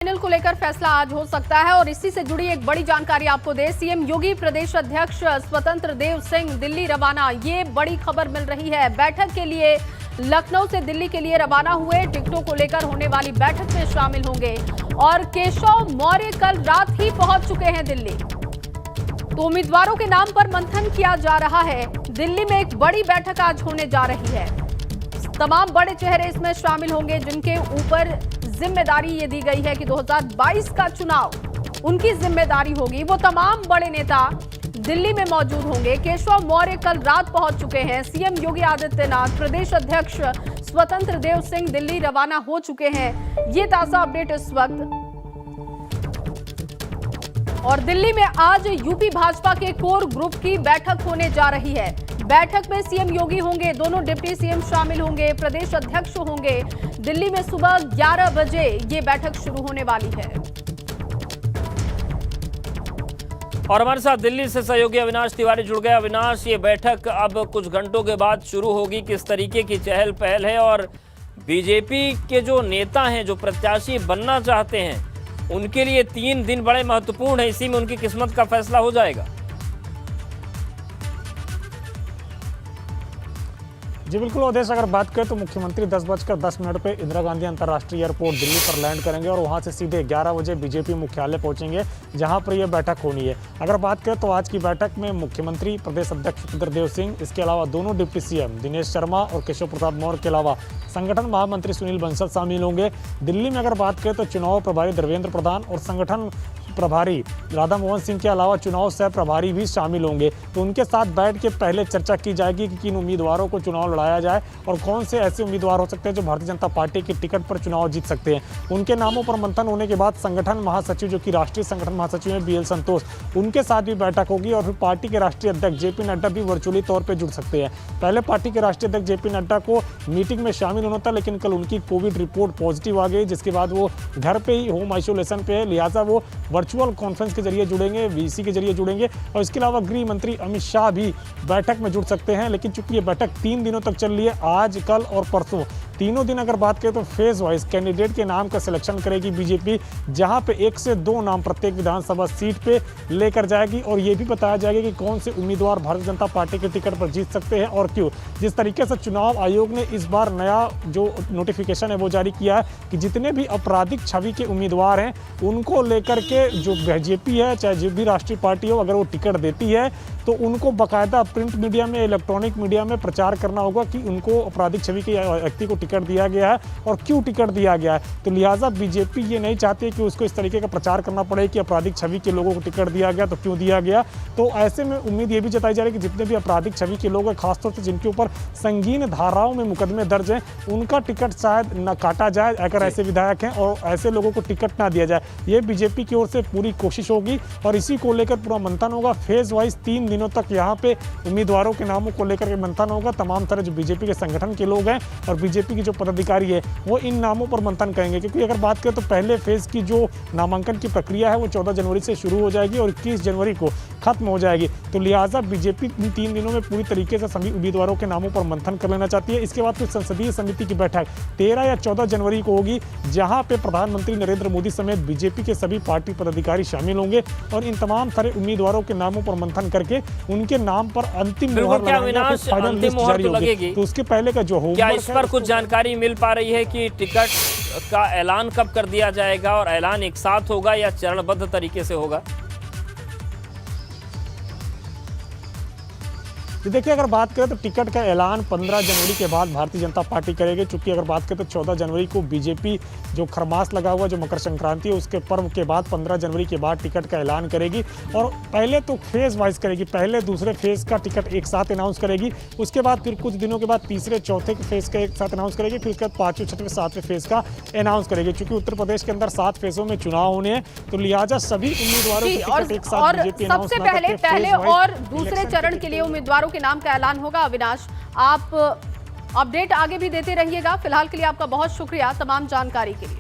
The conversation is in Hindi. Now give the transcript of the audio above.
फाइनल को लेकर फैसला आज हो सकता है और इसी से जुड़ी एक बड़ी जानकारी आपको दे। सीएम योगी प्रदेश अध्यक्ष स्वतंत्र देव सिंह दिल्ली रवाना, ये बड़ी खबर मिल रही है। बैठक के लिए लखनऊ से दिल्ली के लिए रवाना हुए, टिकटों को लेकर होने वाली बैठक में शामिल होंगे और केशव मौर्य कल रात ही पहुंच चुके हैं दिल्ली। तो उम्मीदवारों के नाम पर मंथन किया जा रहा है। दिल्ली में एक बड़ी बैठक आज होने जा रही है। तमाम बड़े चेहरे इसमें शामिल होंगे जिनके ऊपर जिम्मेदारी ये दी गई है कि 2022 का चुनाव उनकी जिम्मेदारी होगी। वो तमाम बड़े नेता दिल्ली में मौजूद होंगे। केशव मौर्य कल रात पहुंच चुके हैं। सीएम योगी आदित्यनाथ, प्रदेश अध्यक्ष स्वतंत्र देव सिंह दिल्ली रवाना हो चुके हैं। ये ताजा अपडेट इस वक्त। और दिल्ली में आज यूपी भाजपा के कोर ग्रुप की बैठक होने जा रही है। बैठक में सीएम योगी होंगे, दोनों डिप्टी सीएम शामिल होंगे, प्रदेश अध्यक्ष होंगे। दिल्ली में सुबह 11 बजे ये बैठक शुरू होने वाली है। और हमारे साथ दिल्ली से सहयोगी अविनाश तिवारी जुड़ गए। अविनाश, ये बैठक अब कुछ घंटों के बाद शुरू होगी, किस तरीके की चहल पहल है और बीजेपी के जो नेता हैं, जो प्रत्याशी बनना चाहते हैं, उनके लिए 3 दिन बड़े महत्वपूर्ण है, इसी में उनकी किस्मत का फैसला हो जाएगा। जी बिल्कुल अवधेश, अगर बात करें तो मुख्यमंत्री 10:10 पे इंदिरा गांधी अंतर्राष्ट्रीय एयरपोर्ट दिल्ली पर लैंड करेंगे और वहां से सीधे 11 बजे बीजेपी मुख्यालय पहुंचेंगे, जहां पर यह बैठक होनी है। अगर बात करें तो आज की बैठक में मुख्यमंत्री, प्रदेश अध्यक्ष स्वतंत्र देव सिंह, इसके अलावा दोनों डिप्टी सीएम दिनेश शर्मा और केशव प्रसाद मौर्य के अलावा संगठन महामंत्री सुनील बंसल शामिल होंगे। दिल्ली में अगर बात करें तो चुनाव प्रभारी धर्मेंद्र प्रधान और संगठन प्रभारी राधा मोहन सिंह के अलावा चुनाव सह प्रभारी भी शामिल होंगे। तो उनके साथ बैठ के पहले चर्चा की जाएगी कि किन उम्मीदवारों को चुनाव लड़ाया जाए और कौन से ऐसे उम्मीदवार हो सकते हैं जो भारतीय जनता पार्टी की टिकट पर चुनाव जीत सकते हैं। उनके नामों पर मंथन होने के बाद संगठन महासचिव, जो कि राष्ट्रीय संगठन महासचिव हैं BL संतोष, उनके साथ भी बैठक होगी और फिर पार्टी के राष्ट्रीय अध्यक्ष JP नड्डा भी वर्चुअली तौर पर जुड़ सकते हैं। पहले पार्टी के राष्ट्रीय अध्यक्ष JP नड्डा को मीटिंग में शामिल होना था, लेकिन कल उनकी कोविड रिपोर्ट पॉजिटिव आ गई, जिसके बाद वो घर पे ही होम आइसोलेशन पे है, लिहाजा वो वर्चुअल कॉन्फ्रेंस के जरिए जुड़ेंगे, VC के जरिए जुड़ेंगे। और इसके अलावा गृह मंत्री अमित शाह भी बैठक में जुड़ सकते हैं। लेकिन चूंकि ये बैठक 3 दिनों तक चल रही है, आज, कल और परसों, तीनों दिन अगर बात करें तो फेज वाइज कैंडिडेट के नाम का सिलेक्शन करेगी बीजेपी, जहां पे 1 से 2 नाम प्रत्येक विधानसभा सीट पे लेकर जाएगी और ये भी बताया जाएगा कि कौन से उम्मीदवार भारतीय जनता पार्टी के टिकट पर जीत सकते हैं और क्यों। जिस तरीके से चुनाव आयोग ने इस बार नया जो नोटिफिकेशन है वो जारी किया है कि जितने भी आपराधिक छवि के उम्मीदवार हैं उनको लेकर के जो बीजेपी है, चाहे जो भी राष्ट्रीय पार्टी हो, अगर वो टिकट देती है तो उनको बाकायदा प्रिंट मीडिया में, इलेक्ट्रॉनिक मीडिया में प्रचार करना होगा कि उनको आपराधिक छवि के व्यक्ति को टिकट दिया गया है और क्यों टिकट दिया गया है। तो लिहाजा बीजेपी ये नहीं चाहती है कि उसको इस तरीके का प्रचार करना पड़े कि आपराधिक छवि के लोगों को टिकट दिया गया तो क्यों दिया गया। तो ऐसे में उम्मीद ये भी जताई जा रही है कि जितने भी आपराधिक छवि के लोग हैं, खासतौर से जिनके ऊपर संगीन धाराओं में मुकदमे दर्ज हैं, उनका टिकट शायद न काटा जाए अगर ऐसे विधायक हैं और ऐसे लोगों को टिकट ना दिया जाए। ये बीजेपी की ओर से पूरी कोशिश होगी और इसी को लेकर पूरा मंथन होगा। फेज वाइज 3 दिनों तक यहाँ पे उम्मीदवारों के नामों को लेकर के मंथन होगा। तमाम तरह जो बीजेपी के संगठन के लोग हैं और बीजेपी के जो पदाधिकारी है वो इन नामों पर मंथन करेंगे, क्योंकि अगर बात करें तो पहले फेज की जो नामांकन की प्रक्रिया है वो 14 जनवरी से शुरू हो जाएगी और 21 जनवरी को खत्म हो जाएगी। तो लिहाजा बीजेपी इन 3 दिनों में पूरी तरीके से सभी उम्मीदवारों के नामों पर मंथन कर लेना चाहती है। इसके बाद फिर संसदीय समिति की बैठक 13 या 14 जनवरी को होगी, जहां पे प्रधानमंत्री नरेंद्र मोदी समेत बीजेपी के सभी पार्टी पदाधिकारी शामिल होंगे और इन तमाम सारे उम्मीदवारों के नामों पर मंथन करके उनके नाम पर अंतिम मुहर लगाएंगे, फाइनल लिस्ट जारी होगी। तो उसके पहले का जो क्या इस पर कुछ जानकारी मिल पा रही है कि टिकट का ऐलान कब कर दिया जाएगा और ऐलान एक साथ होगा या चरणबद्ध तरीके से होगा? देखिए, अगर बात करें तो टिकट का ऐलान 15 जनवरी के बाद भारतीय जनता पार्टी करेगी, चूंकि अगर बात करें तो 14 जनवरी को बीजेपी जो खरमास लगा हुआ जो मकर संक्रांति है उसके पर्व के बाद 15 जनवरी के बाद टिकट का ऐलान करेगी और पहले तो फेज वाइज करेगी। पहले दूसरे फेज का टिकट एक साथ अनाउंस करेगी, उसके बाद फिर कुछ दिनों के बाद तीसरे चौथे फेज का एक साथ अनाउंस करेगी, फिर उसके बाद 5वें 6वें 7वें फेज का अनाउंस करेगी। चूंकि उत्तर प्रदेश के अंदर 7 फेजों में चुनाव होने हैं, तो लिहाजा सभी उम्मीदवारों के टिकट एक साथ बीजेपी अनाउंस सबसे पहले और दूसरे चरण के लिए उम्मीदवारों के नाम का ऐलान होगा। अविनाश, आप अपडेट आगे भी देते रहिएगा। फिलहाल के लिए आपका बहुत शुक्रिया तमाम जानकारी के लिए।